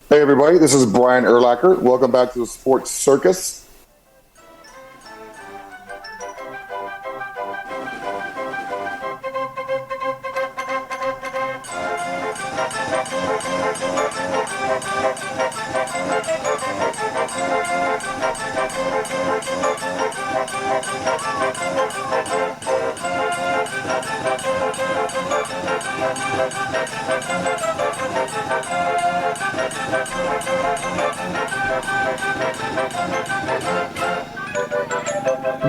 Hey everybody, this is Brian Urlacher. Welcome back to the Sports Circus.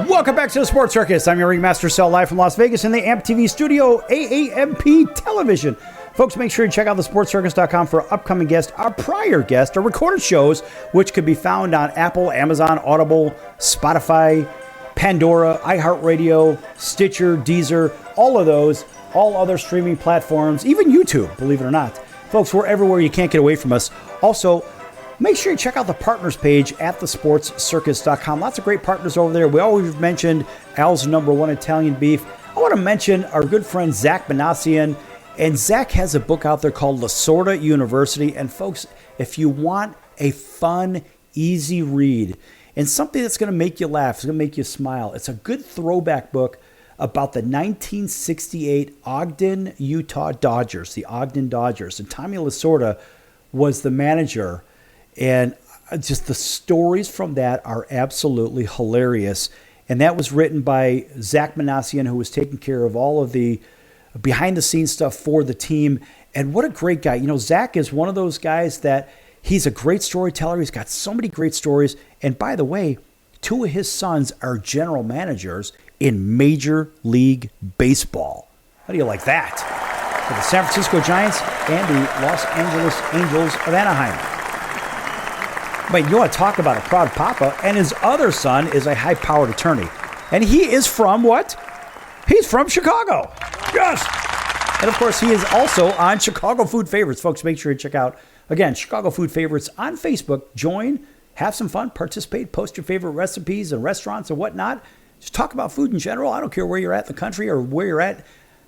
Welcome back to the Sports Circus. I'm your ringmaster, Sal, live from Las Vegas in the AMP TV studio, AAMP television. Folks, make sure you check out thesportscircus.com for upcoming guests, our prior guests, our recorded shows, which could be found on Apple, Amazon, Audible, Spotify, Pandora, iHeartRadio, Stitcher, Deezer, all of those, all other streaming platforms, even YouTube, believe it or not. Folks, we're everywhere. You can't get away from us. Also, make sure you check out the partners page at thesportscircus.com. Lots of great partners over there. We always mentioned Al's #1 Italian beef. I want to mention our good friend Zach Manassian. And Zach has a book out there called Lasorda University. And folks, if you want a fun, easy read and something that's going to make you laugh, it's going to make you smile, it's a good throwback book about the 1968 Ogden, Utah Dodgers, the Ogden Dodgers. And Tommy Lasorda was the manager. And just the stories from that are absolutely hilarious. And that was written by Zach Manassian, who was taking care of all of the behind-the-scenes stuff for the team. And what a great guy. You know, Zach is one of those guys that he's a great storyteller. He's got so many great stories. And by the way, 2 of his sons are general managers in Major League Baseball. How do you like that? For the San Francisco Giants and the Los Angeles Angels of Anaheim. But you want to talk about a proud papa, and his other son is a high-powered attorney. And he is from what? He's from Chicago. Yes! And, of course, he is also on Chicago Food Favorites. Folks, make sure you check out, again, Chicago Food Favorites on Facebook. Join, have some fun, participate, post your favorite recipes and restaurants and whatnot. Just talk about food in general. I don't care where you're at in the country or where you're at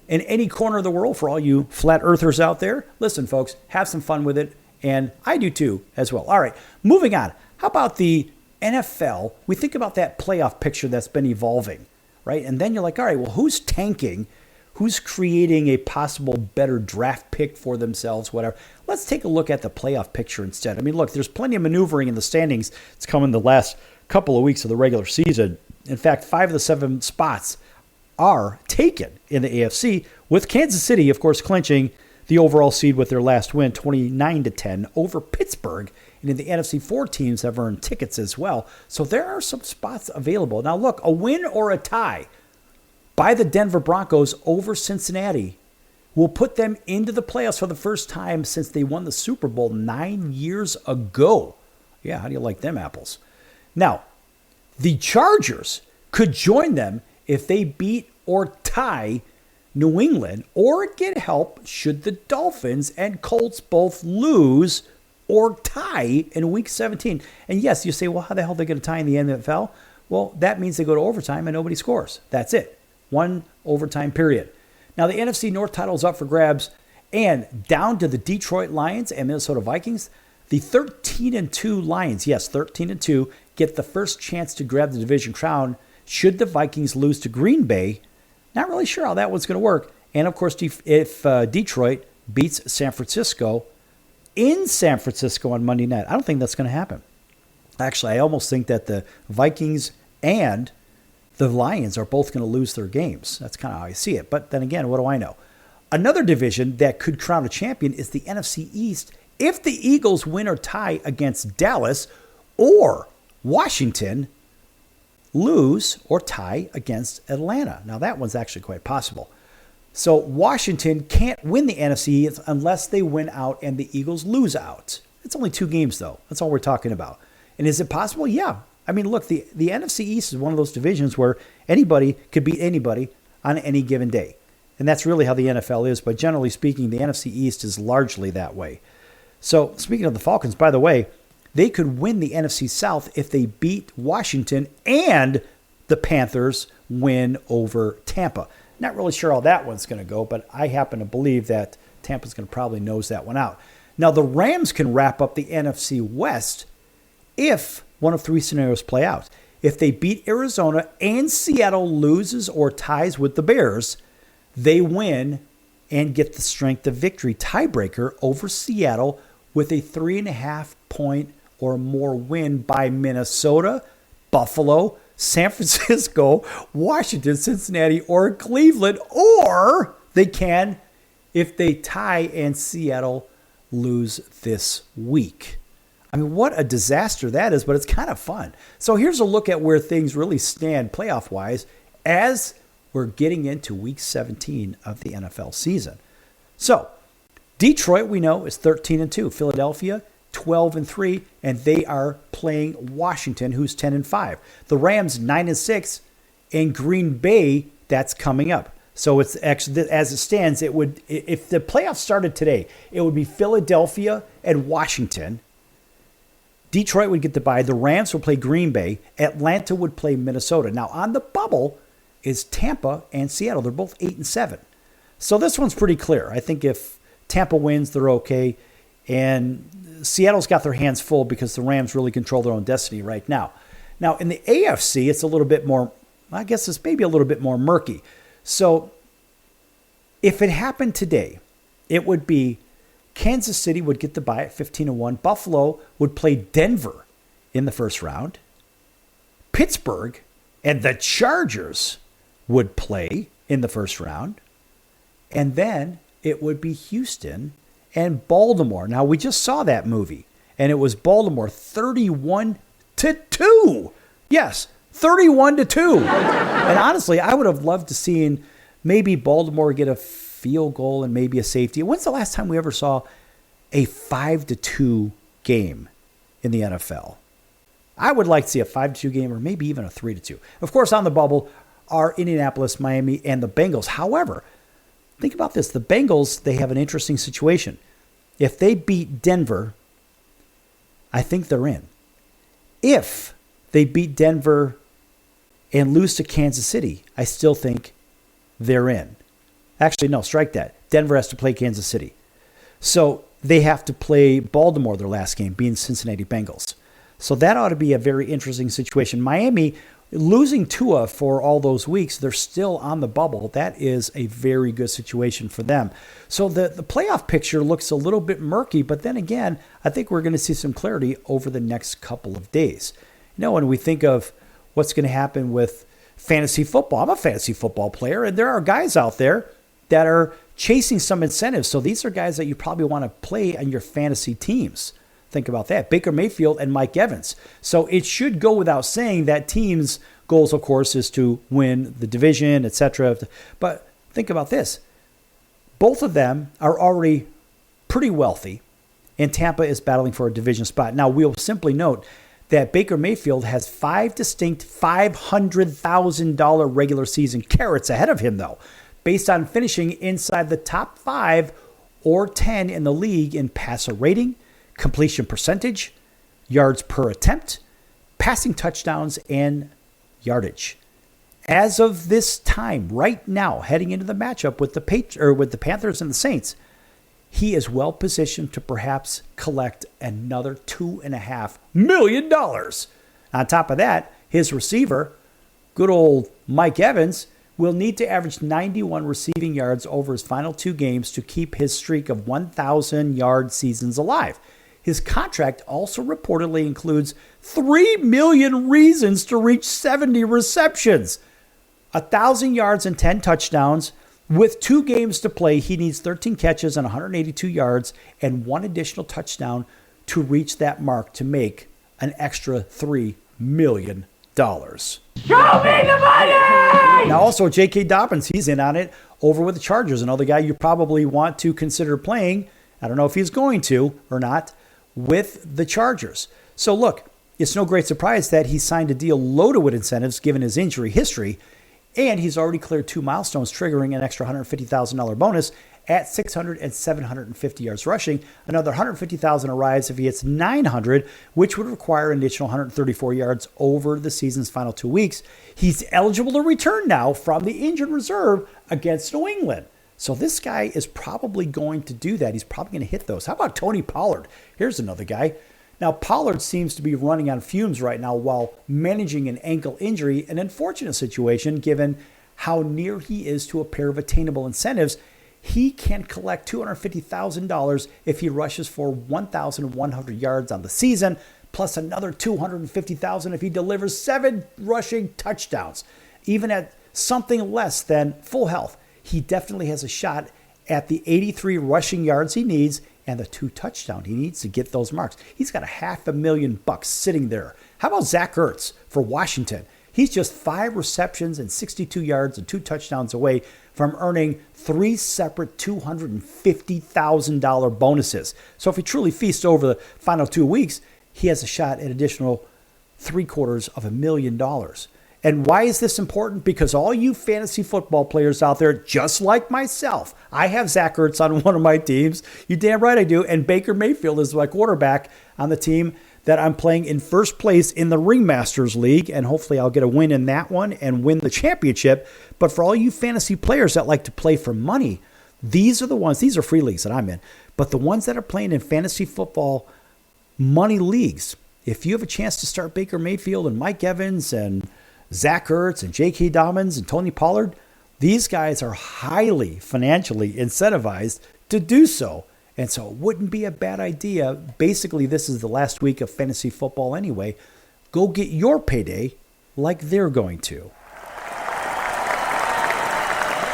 in any corner of the world for all you flat earthers out there. Listen, folks, have some fun with it. And I do too, as well. All right, moving on. How about the NFL? We think about that playoff picture that's been evolving, right? And then you're like, all right, well, who's tanking? Who's creating a possible better draft pick for themselves, whatever? Let's take a look at the playoff picture instead. I mean, look, there's plenty of maneuvering in the standings. It's come in the last couple of weeks of the regular season. In fact, 5 of the 7 spots are taken in the AFC, with Kansas City, of course, clinching the overall seed with their last win, 29-10 over Pittsburgh. And in the NFC, 4 teams have earned tickets as well. So there are some spots available. Now look, a win or a tie by the Denver Broncos over Cincinnati will put them into the playoffs for the first time since they won the Super Bowl 9 years ago. Yeah, how do you like them apples? Now, the Chargers could join them if they beat or tie New England, or get help should the Dolphins and Colts both lose or tie in Week 17. And yes, you say, well, how the hell are they going to tie in the NFL? Well, that means they go to overtime and nobody scores. That's it. 1 overtime period. Now, the NFC North title is up for grabs, and down to the Detroit Lions and Minnesota Vikings, the 13-2 Lions, yes, 13-2, get the first chance to grab the division crown should the Vikings lose to Green Bay. Not really sure how that one's going to work. And, of course, if Detroit beats San Francisco in San Francisco on Monday night, I don't think that's going to happen. Actually, I almost think that the Vikings and the Lions are both going to lose their games. That's kind of how I see it. But then again, what do I know? Another division that could crown a champion is the NFC East. If the Eagles win or tie against Dallas, or Washington lose or tie against Atlanta. Now, that one's actually quite possible. So Washington can't win the NFC East unless they win out and the Eagles lose out. It's only 2 games, though. That's all we're talking about. And is it possible? Yeah. I mean, look, the NFC East is one of those divisions where anybody could beat anybody on any given day. And that's really how the NFL is. But generally speaking, the NFC East is largely that way. So speaking of the Falcons, by the way, they could win the NFC South if they beat Washington and the Panthers win over Tampa. Not really sure how that one's going to go, but I happen to believe that Tampa's going to probably nose that one out. Now, the Rams can wrap up the NFC West if one of 3 scenarios play out. If they beat Arizona and Seattle loses or ties with the Bears, they win and get the strength of victory tiebreaker over Seattle with a 3.5 point or more win by Minnesota, Buffalo, San Francisco, Washington, Cincinnati, or Cleveland. Or they can if they tie and Seattle lose this week. I mean, what a disaster that is, but it's kind of fun. So here's a look at where things really stand playoff-wise as we're getting into Week 17 of the NFL season. So Detroit, we know, is 13-2. Philadelphia, 12-3, and they are playing Washington, who's 10-5. The Rams, 9-6, and Green Bay, that's coming up. So it's actually, as it stands, it would, if the playoffs started today, it would be Philadelphia and Washington. Detroit would get the bye. The Rams would play Green Bay. Atlanta would play Minnesota. Now on the bubble is Tampa and Seattle. They're both 8-7. So this one's pretty clear. I think if Tampa wins, they're okay. And Seattle's got their hands full because the Rams really control their own destiny right now. Now, in the AFC, it's a little bit more, I guess it's maybe a little bit more murky. So if it happened today, it would be Kansas City would get the bye at 15-1. Buffalo would play Denver in the first round. Pittsburgh and the Chargers would play in the first round. And then it would be Houston and Baltimore. Now, we just saw that movie, and it was Baltimore 31-2. Yes, 31-2. And honestly, I would have loved to see maybe Baltimore get a field goal and maybe a safety. When's the last time we ever saw a 5-2 game in the NFL? I would like to see a 5-2 game or maybe even a 3-2. Of course, on the bubble are Indianapolis, Miami, and the Bengals. However, think about this. The Bengals, they have an interesting situation. If they beat Denver, I think they're in. If they beat Denver and lose to Kansas City, I still think they're in. Actually, no, strike that. Denver has to play Kansas City. So they have to play Baltimore their last game, being Cincinnati Bengals. So that ought to be a very interesting situation. Miami, losing Tua for all those weeks, they're still on the bubble. That is a very good situation for them. So the playoff picture looks a little bit murky, but then again, I think we're going to see some clarity over the next couple of days. You know, when we think of what's going to happen with fantasy football, I'm a fantasy football player, and there are guys out there that are chasing some incentives. So these are guys that you probably want to play on your fantasy teams. Think about that. Baker Mayfield and Mike Evans. So it should go without saying that teams' goals, of course, is to win the division, etc. But think about this. Both of them are already pretty wealthy, and Tampa is battling for a division spot. Now, we'll simply note that Baker Mayfield has 5 distinct $500,000 regular season carrots ahead of him, though, based on finishing inside the top 5 or 10 in the league in passer rating, completion percentage, yards per attempt, passing touchdowns, and yardage. As of this time, right now, heading into the matchup with the Panthers and the Saints, he is well positioned to perhaps collect another $2.5 million. On top of that, his receiver, good old Mike Evans, will need to average 91 receiving yards over his final 2 games to keep his streak of 1,000-yard seasons alive. His contract also reportedly includes 3 million reasons to reach 70 receptions, 1,000 yards and 10 touchdowns. With 2 games to play, he needs 13 catches and 182 yards and 1 additional touchdown to reach that mark to make an extra $3 million. Show me the money! Now also, J.K. Dobbins, he's in on it over with the Chargers, another guy you probably want to consider playing. I don't know if he's going to or not with the Chargers. So look, it's no great surprise that he signed a deal loaded with incentives given his injury history, and he's already cleared 2 milestones, triggering an extra $150,000 bonus at 600 and 750 yards rushing. Another $150,000 arrives if he hits 900, which would require an additional 134 yards over the season's final 2 weeks. He's eligible to return now from the injured reserve against New England. So this guy is probably going to do that. He's probably going to hit those. How about Tony Pollard? Here's another guy. Now, Pollard seems to be running on fumes right now while managing an ankle injury, an unfortunate situation given how near he is to a pair of attainable incentives. He can collect $250,000 if he rushes for 1,100 yards on the season, plus another $250,000 if he delivers 7 rushing touchdowns. Even at something less than full health, he definitely has a shot at the 83 rushing yards he needs and the 2 touchdowns he needs to get those marks. He's got $500,000 sitting there. How about Zach Ertz for Washington? He's just 5 receptions and 62 yards and 2 touchdowns away from earning 3 separate $250,000 bonuses. So if he truly feasts over the final 2 weeks, he has a shot at additional $750,000. And why is this important? Because all you fantasy football players out there, just like myself, I have Zach Ertz on one of my teams. You damn right I do. And Baker Mayfield is my quarterback on the team that I'm playing in first place in the Ringmasters League, and hopefully I'll get a win in that one and win the championship. But for all you fantasy players that like to play for money, these are the ones, these are free leagues that I'm in, but the ones that are playing in fantasy football money leagues, if you have a chance to start Baker Mayfield and Mike Evans and Zach Ertz and J.K. Dobbins and Tony Pollard, these guys are highly financially incentivized to do so. And so it wouldn't be a bad idea. Basically, this is the last week of fantasy football anyway. Go get your payday like they're going to.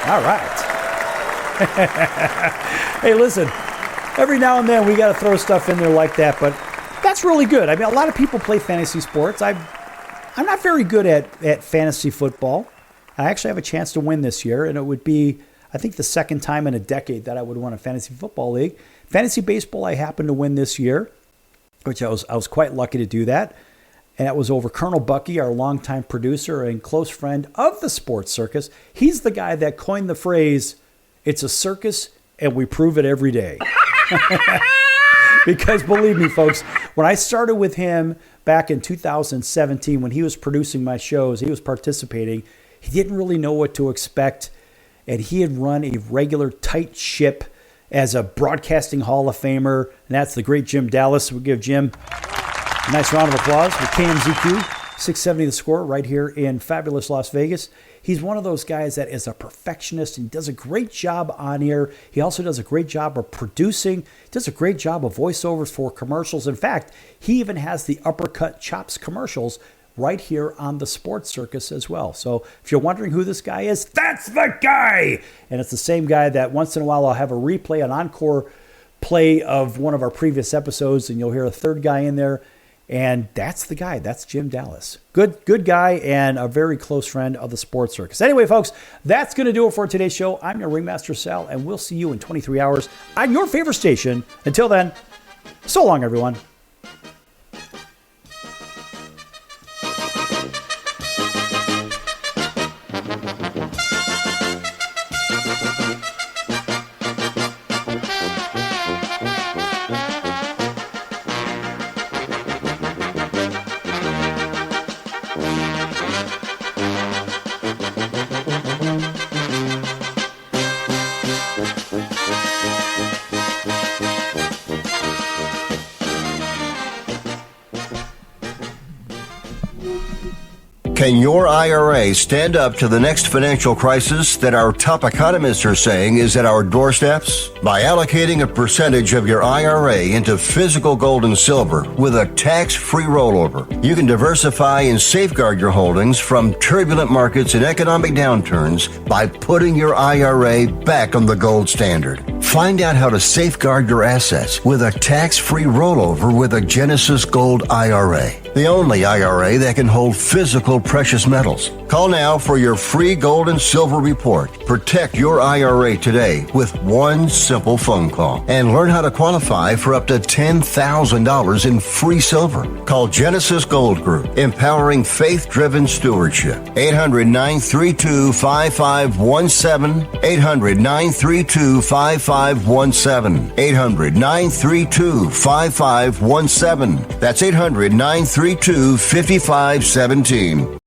All right. Hey, listen, every now and then we got to throw stuff in there like that, but that's really good. I mean, a lot of people play fantasy sports. I'm not very good at fantasy football. I actually have a chance to win this year, and it would be, I think, the second time in a decade that I would win a fantasy football league. Fantasy baseball, I happened to win this year, which I was quite lucky to do that. And that was over Colonel Bucky, our longtime producer and close friend of the Sports Circus. He's the guy that coined the phrase, "It's a circus and we prove it every day." Because believe me, folks, when I started with him back in 2017, when he was producing my shows, he was participating, he didn't really know what to expect. And he had run a regular tight ship as a broadcasting Hall of Famer, and that's the great Jim Dallas. We'll give Jim a nice round of applause with KMZQ, 670 The Score, right here in fabulous Las Vegas. He's one of those guys that is a perfectionist and does a great job on air. He also does a great job of producing, does a great job of voiceovers for commercials. In fact, he even has the Uppercut Chops commercials right here on the Sports Circus as well. So if you're wondering who this guy is, that's the guy! And it's the same guy that once in a while I'll have a replay, an encore play of one of our previous episodes, and you'll hear a third guy in there. And that's the guy. That's Jim Dallas. Good guy and a very close friend of the Sports Circus. Anyway, folks, that's going to do it for today's show. I'm your Ringmaster Sal, and we'll see you in 23 hours on your favorite station. Until then, so long, everyone. Can your IRA stand up to the next financial crisis that our top economists are saying is at our doorsteps? By allocating a percentage of your IRA into physical gold and silver with a tax-free rollover, you can diversify and safeguard your holdings from turbulent markets and economic downturns by putting your IRA back on the gold standard. Find out how to safeguard your assets with a tax-free rollover with a Genesis Gold IRA, the only IRA that can hold physical precious metals. Call now for your free gold and silver report. Protect your IRA today with one simple phone call and learn how to qualify for up to $10,000 in free silver. Call Genesis Gold Group, empowering faith-driven stewardship. 800-932-5517. 800-932-5517. 800-932-5517. That's 800-932-5517.